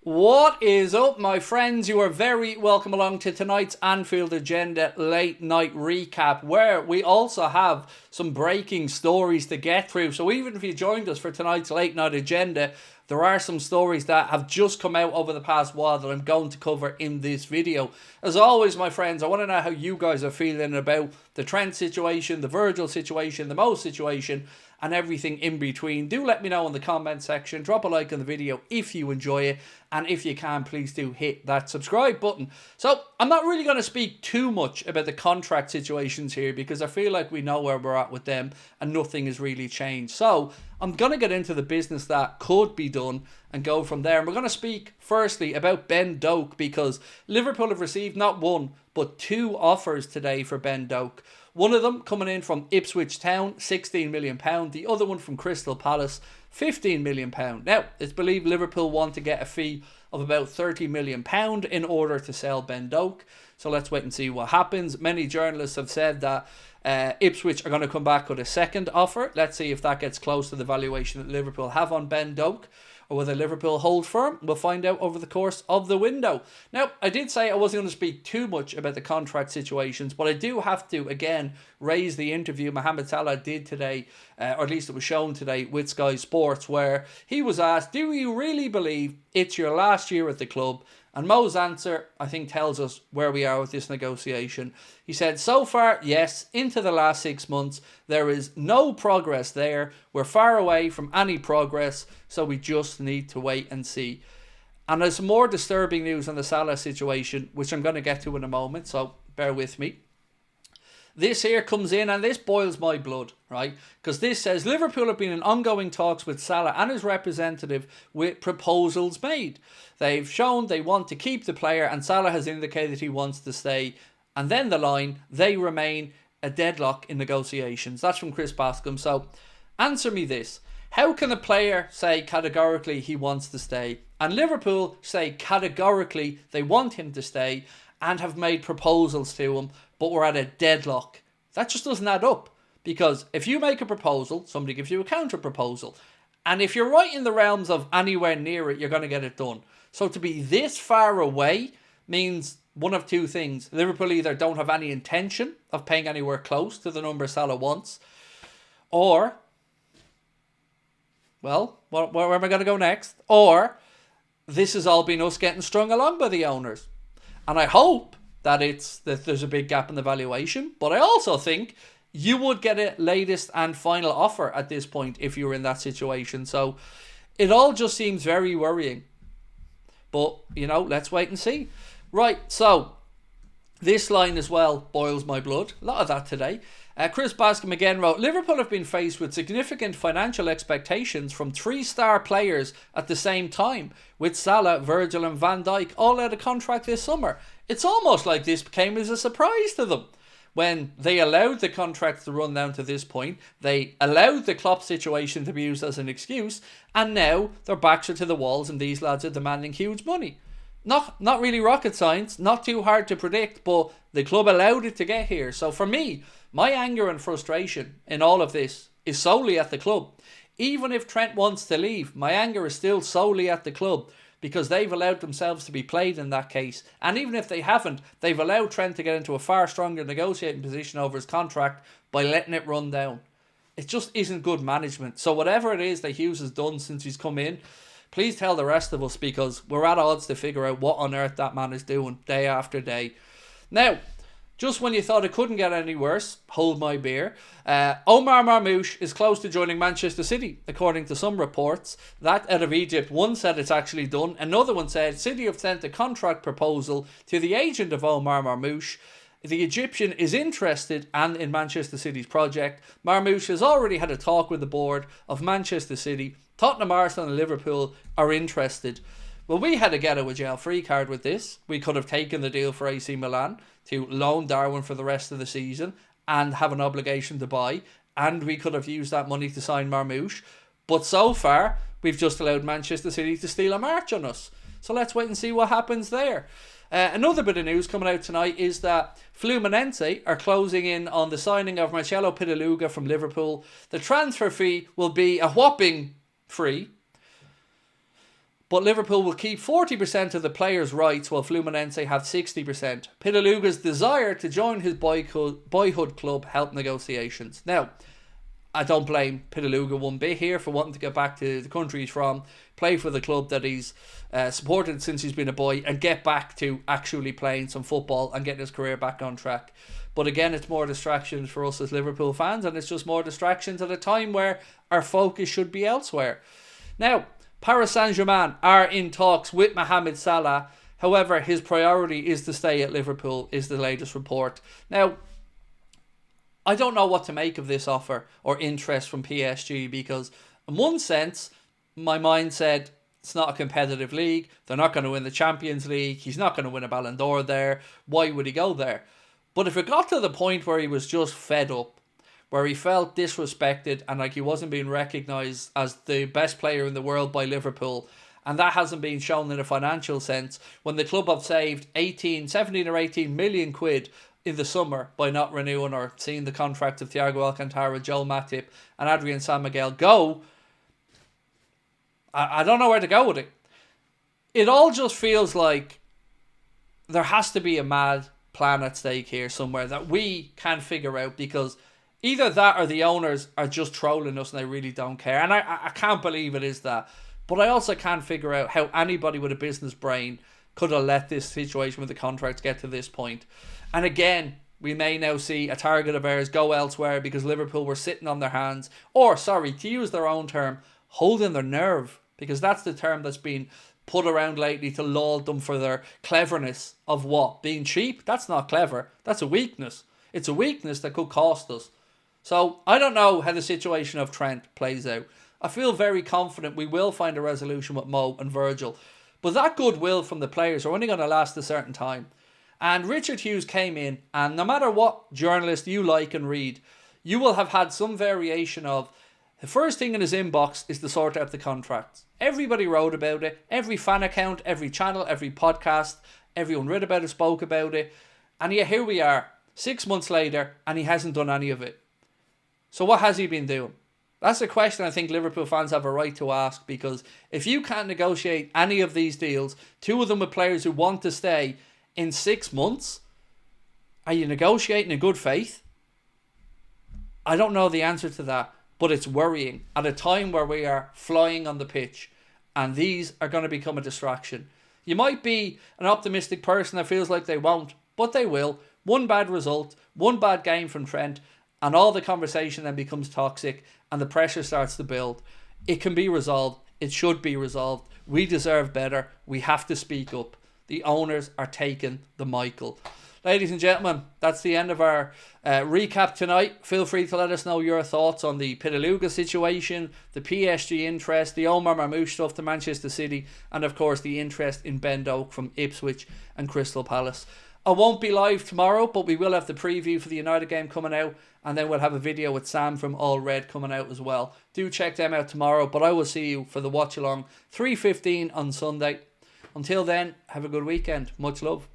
What is up, my friends? You are very welcome along to tonight's Anfield Agenda late night recap, where we also have some breaking stories to get through. So even if you joined us for tonight's late night agenda, there are some stories that have just come out over the past while that I'm going to cover in this video. As always, my friends, I want to know how you guys are feeling about the Trent situation, the Virgil situation, the Mo situation, and everything in between. Do let me know in the comment section. Drop a like on the video if you enjoy it, and if you can, please do hit that subscribe button. So I'm not really going to speak too much about the contract situations here, because I feel like we know where we're at with them and nothing has really changed. So I'm going to get into the business that could be done and go from there. And we're going to speak firstly about Ben Doak, because Liverpool have received not one but two offers today for Ben Doak. One of them coming in from Ipswich Town, £16 million. The other one from Crystal Palace, £15 million. Now, it's believed Liverpool want to get a fee of about £30 million in order to sell Ben Doak. So let's wait and see what happens. Many journalists have said that Ipswich are going to come back with a second offer. Let's see if that gets close to the valuation that Liverpool have on Ben Doak, or whether Liverpool hold firm. We'll find out over the course of the window. Now, I did say I wasn't going to speak too much about the contract situations, but I do have to, again, raise the interview Mohamed Salah did today, or at least it was shown today with Sky Sports, where he was asked, do you really believe it's your last year at the club? And Mo's answer, I think, tells us where we are with this negotiation. He said, so far, yes, into the last 6 months, there is no progress there. We're far away from any progress, so we just need to wait and see. And there's some more disturbing news on the Salah situation, which I'm going to get to in a moment, so bear with me. This here comes in, and this boils my blood, right? Because this says Liverpool have been in ongoing talks with Salah and his representative with proposals made. They've shown they want to keep the player, and Salah has indicated he wants to stay. And then the line, they remain a deadlock in negotiations. That's from Chris Bascom. So answer me this. How can a player say categorically he wants to stay, and Liverpool say categorically they want him to stay and have made proposals to him, but we're at a deadlock? That just doesn't add up. Because if you make a proposal, somebody gives you a counter proposal. And if you're right in the realms of anywhere near it, you're going to get it done. So to be this far away means one of two things. Liverpool either don't have any intention of paying anywhere close to the number Salah wants, or, well, where am I going to go next? Or this has all been us getting strung along by the owners. And I hope that there's a big gap in the valuation, but I also think you would get a latest and final offer at this point if you were in that situation. So it all just seems very worrying. But, you know, let's wait and see. Right, so this line as well boils my blood. A lot of that today. Chris Bascom again wrote, Liverpool have been faced with significant financial expectations from 3-star players at the same time, with Salah, Virgil and Van Dijk all out of contract this summer. It's almost like this came as a surprise to them. When they allowed the contracts to run down to this point, they allowed the Klopp situation to be used as an excuse, and now their backs are to the walls and these lads are demanding huge money. Not really rocket science, not too hard to predict, but the club allowed it to get here. So for me, my anger and frustration in all of this is solely at the club. Even if Trent wants to leave, my anger is still solely at the club, because they've allowed themselves to be played in that case. And even if they haven't, they've allowed Trent to get into a far stronger negotiating position over his contract by letting it run down. It just isn't good management. So whatever it is that Hughes has done since he's come in, please tell the rest of us, because we're at odds to figure out what on earth that man is doing day after day. Now, just when you thought it couldn't get any worse, hold my beer. Omar Marmoush is close to joining Manchester City, according to some reports. That out of Egypt, one said it's actually done. Another one said City have sent a contract proposal to the agent of Omar Marmoush. The Egyptian is interested and in Manchester City's project. Marmoush has already had a talk with the board of Manchester City. Tottenham, Arsenal and Liverpool are interested. Well, we had a get out of jail free card with this. We could have taken the deal for AC Milan to loan Darwin for the rest of the season and have an obligation to buy, and we could have used that money to sign Marmoush. But so far, we've just allowed Manchester City to steal a march on us. So let's wait and see what happens there. Another bit of news coming out tonight is that Fluminense are closing in on the signing of Marcelo Pitaluga from Liverpool. The transfer fee will be a whopping free. But Liverpool will keep 40% of the players' rights while Fluminense have 60%. Pitaluga's desire to join his boyhood club helped negotiations. Now, I don't blame Pitaluga one bit here for wanting to get back to the country he's from, play for the club that he's supported since he's been a boy, and get back to actually playing some football and getting his career back on track. But again, it's more distractions for us as Liverpool fans, and it's just more distractions at a time where our focus should be elsewhere. Now, Paris Saint-Germain are in talks with Mohamed Salah. However, his priority is to stay at Liverpool, is the latest report. Now, I don't know what to make of this offer or interest from PSG, because in one sense, my mind said it's not a competitive league. They're not going to win the Champions League. He's not going to win a Ballon d'Or there. Why would he go there? But if it got to the point where he was just fed up, where he felt disrespected and like he wasn't being recognised as the best player in the world by Liverpool, and that hasn't been shown in a financial sense, when the club have saved 17 or 18 million quid in the summer by not renewing or seeing the contract of Thiago Alcantara, Joel Matip and Adrien San Miguel go, I don't know where to go with it. It all just feels like there has to be a mad plan at stake here somewhere that we can't figure out, because either that or the owners are just trolling us and they really don't care. And I can't believe it is that. But I also can't figure out how anybody with a business brain could have let this situation with the contracts get to this point. And again, we may now see a target of ours go elsewhere because Liverpool were sitting on their hands, or, sorry, to use their own term, holding their nerve, because that's the term that's been put around lately to laud them for their cleverness of what? Being cheap? That's not clever. That's a weakness. It's a weakness that could cost us. So I don't know how the situation of Trent plays out. I feel very confident we will find a resolution with Mo and Virgil. But that goodwill from the players are only going to last a certain time. And Richard Hughes came in, and no matter what journalist you like and read, you will have had some variation of the first thing in his inbox is to sort out the contracts. Everybody wrote about it. Every fan account, every channel, every podcast, everyone read about it, spoke about it. And yet here we are, 6 months later, and he hasn't done any of it. So what has he been doing? That's a question I think Liverpool fans have a right to ask, because if you can't negotiate any of these deals, two of them with players who want to stay, in 6 months, are you negotiating in good faith? I don't know the answer to that, but it's worrying at a time where we are flying on the pitch, and these are going to become a distraction. You might be an optimistic person that feels like they won't, but they will. One bad result, one bad game from Trent, and all the conversation then becomes toxic and the pressure starts to build. It can be resolved. It should be resolved. We deserve better. We have to speak up. The owners are taking the Michael. Ladies and gentlemen, that's the end of our recap tonight. Feel free to let us know your thoughts on the Pitaluga situation, the PSG interest, the Omar Marmoush stuff to Manchester City, and of course the interest in Ben Doak from Ipswich and Crystal Palace. I won't be live tomorrow, but we will have the preview for the United game coming out, and then we'll have a video with Sam from All Red coming out as well. Do check them out tomorrow, but I will see you for the watch along 3:15 on Sunday. Until then, have a good weekend. Much love.